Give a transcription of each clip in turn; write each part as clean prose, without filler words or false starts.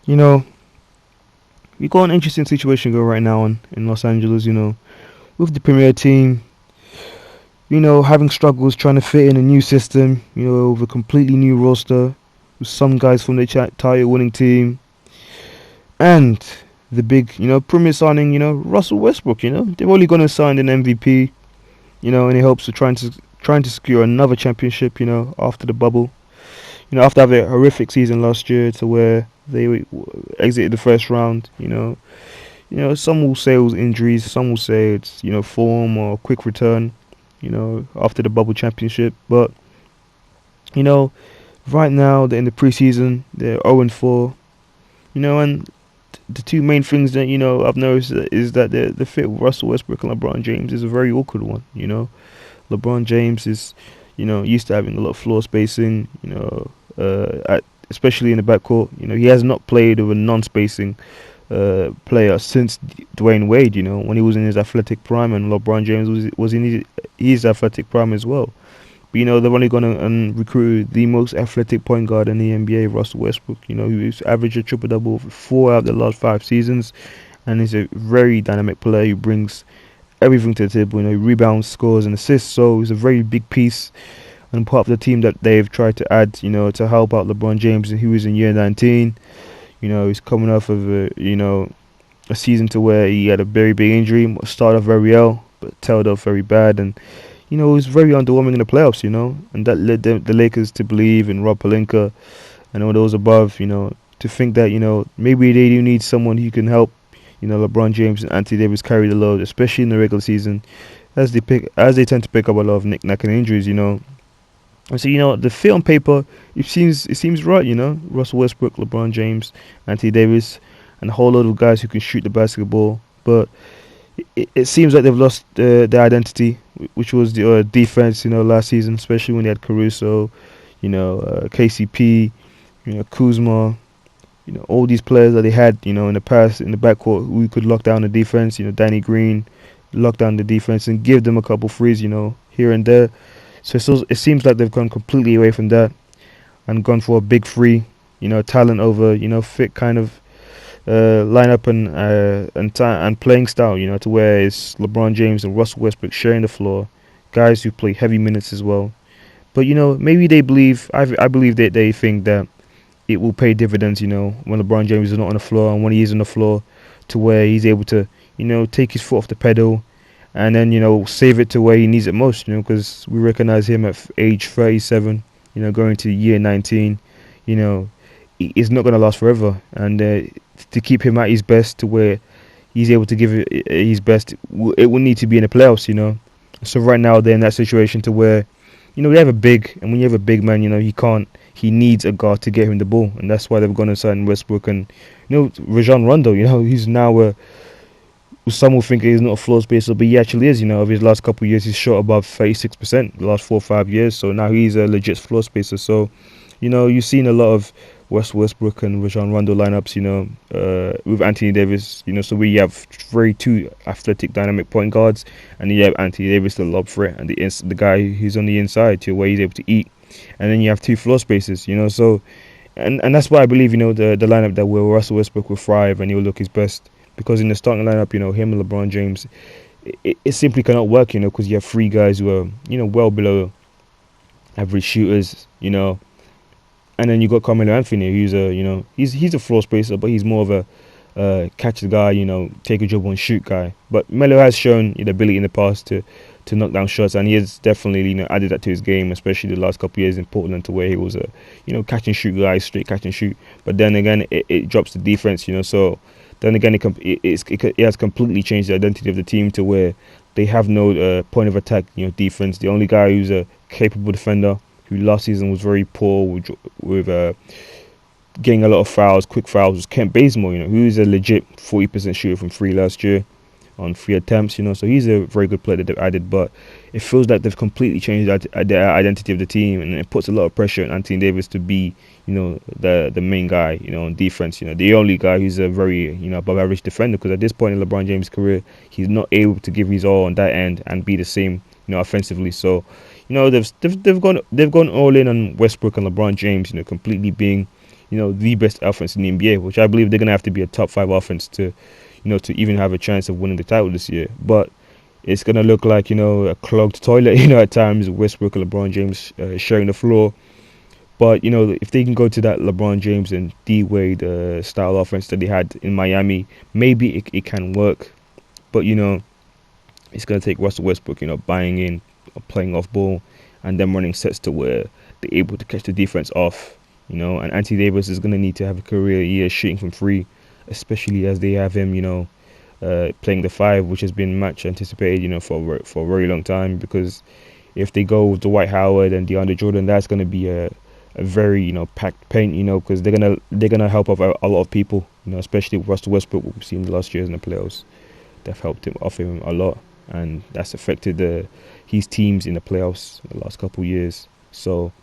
You know, we got an interesting situation going right now in Los Angeles. With the Premier team, having struggles trying to fit in a new system. With a completely new roster, with some guys from the title winning team, and the big, Premier signing, Russell Westbrook. They've only gonna sign an MVP. In hopes of trying to secure another championship. After the bubble. After having a horrific season last year to where they exited the first round. Some will say it was injuries, some will say it's form or quick return. After the bubble championship, but you know right now they're in the preseason. They're 0-4. And the two main things that I've noticed is that the fit with Russell Westbrook and LeBron James is a very awkward one. LeBron James is used to having a lot of floor spacing. Especially in the backcourt. He has not played with a non-spacing player since Dwayne Wade. When he was in his athletic prime, and LeBron James was in his athletic prime as well. But they're only going to recruit the most athletic point guard in the NBA, Russell Westbrook. He's averaged a triple double for 4 out of the last 5 seasons, and he's a very dynamic player who brings everything to the table. He rebounds, scores, and assists. So he's a very big piece and part of the team that they've tried to add. To help out LeBron James, who is in year 19. He's coming off of a season to where he had a very big injury. Started off very well, but tailed off very bad, and it was very underwhelming in the playoffs. And that led the Lakers to believe in Rob Pelinka and all those above. To think that maybe they do need someone who can help. LeBron James and Anthony Davis carry the load, especially in the regular season, as they tend to pick up a lot of knick-knack and injuries. And so the fit on paper, it seems right. Russell Westbrook, LeBron James, Anthony Davis, and a whole lot of guys who can shoot the basketball. But it seems like they've lost their identity, which was the defense. Last season, especially when they had Caruso, KCP, Kuzma, all these players that they had, in the past in the backcourt who could lock down the defense. Danny Green, lock down the defense and give them a couple threes. Here and there. So it seems like they've gone completely away from that and gone for a big three, talent over, fit kind of lineup and playing style, to where it's LeBron James and Russell Westbrook sharing the floor, guys who play heavy minutes as well. But maybe they believe, I believe that they think that it will pay dividends, when LeBron James is not on the floor and when he is on the floor, to where he's able to, take his foot off the pedal and then save it to where he needs it most. Because we recognize him at age 37, going to year 19. It's not going to last forever, and to keep him at his best, to where he's able to give it his best, it will need to be in the playoffs. So right now they're in that situation to where they have a big, and when you have a big man, he needs a guard to get him the ball, and that's why they've gone and signed Westbrook and Rajon Rondo. He's now some will think he's not a floor spacer, but he actually is. Over his last couple of years, he's shot above 36% the last 4 or 5 years. So now he's a legit floor spacer. So, you've seen a lot of Westbrook and Rajon Rondo lineups, with Anthony Davis, so we have very two athletic, dynamic point guards, and then you have Anthony Davis, the lob threat, and the guy who's on the inside, to where he's able to eat. And then you have two floor spacers, so, and that's why I believe, the lineup that will Russell Westbrook will thrive and he'll look his best. Because in the starting lineup, him and LeBron James, it simply cannot work, because you have three guys who are, well below average shooters, and then you got Carmelo Anthony, who's he's a floor spacer, but he's more of a catch the guy, take a dribble and shoot guy. But Melo has shown the ability in the past to knock down shots, and he has definitely added that to his game, especially the last couple of years in Portland, to where he was a catch and shoot guy, straight catch and shoot. But then again, it drops the defense, so. Then again, it has completely changed the identity of the team, to where they have no point of attack, defense. The only guy who's a capable defender, who last season was very poor with getting a lot of fouls, quick fouls, was Kent Bazemore, who is a legit 40% shooter from three last year on 3 attempts, so he's a very good player that they've added. But it feels like they've completely changed the identity of the team, and it puts a lot of pressure on Anthony Davis to be, the main guy, on defense, the only guy who's a very, above average defender, because at this point in LeBron James' career, he's not able to give his all on that end and be the same, offensively. So, they've gone all in on Westbrook and LeBron James, completely being, the best offense in the NBA, which I believe they're gonna have to be a top 5 offense to, to even have a chance of winning the title this year. But it's gonna look like a clogged toilet, at times. Westbrook and LeBron James sharing the floor. But if they can go to that LeBron James and D Wade style offense that they had in Miami, maybe it can work. But it's gonna take Russell Westbrook, buying in, playing off ball, and them running sets to where they're able to catch the defense off. And Anthony Davis is gonna need to have a career year shooting from free, especially as they have him, playing the 5, which has been much anticipated, for a very long time. Because if they go with Dwight Howard and DeAndre Jordan, that's gonna be a very packed paint, because they're gonna help off a lot of people, especially Russell Westbrook. We've seen the last years in the playoffs, they've helped him a lot, and that's affected his teams in the playoffs the last couple of years. So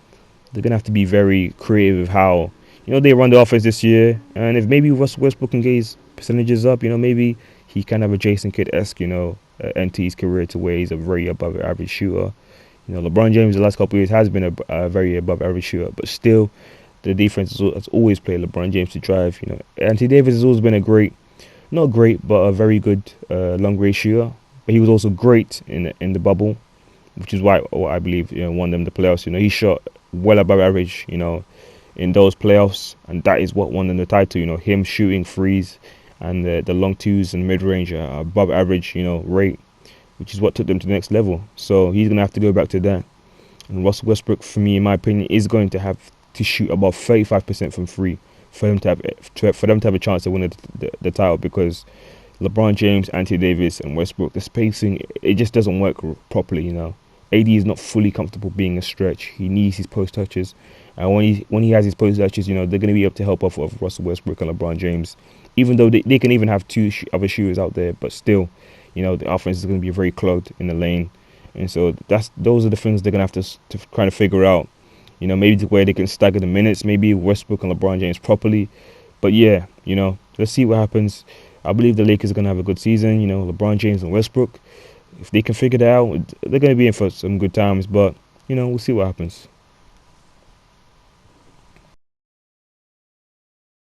they're gonna have to be very creative with how they run the offense this year. And if maybe Russell Westbrook can get his percentages up, maybe he can have a Jason Kidd-esque end to his career to where he's a very above average shooter. LeBron James the last couple of years has been a very above average shooter, but still the defense has always played LeBron James to drive. Anthony Davis has always been not great, but a very good long range shooter. But he was also great in the bubble, which is why I believe won them the playoffs. He shot well above average, in those playoffs, and that is what won them the title. Him shooting threes and the long twos and mid range above average, rate, which is what took them to the next level. So he's gonna have to go back to that. And Russell Westbrook, for me, in my opinion, is going to have to shoot above 35% from free for them to have a chance to win the title. Because LeBron James, Anthony Davis, and Westbrook, the spacing, it just doesn't work properly. AD is not fully comfortable being a stretch. He needs his post touches, and when he has his post touches, they're going to be able to help off of Russell Westbrook and LeBron James. Even though they can even have 2 other shooters out there, but still, the offense is going to be very clogged in the lane. And so those are the things they're going to have to kind of figure out. Maybe the way they can stagger the minutes, maybe Westbrook and LeBron James properly. But yeah, let's see what happens. I believe the Lakers are going to have a good season. LeBron James and Westbrook, if they can figure that out, they're going to be in for some good times. But we'll see what happens.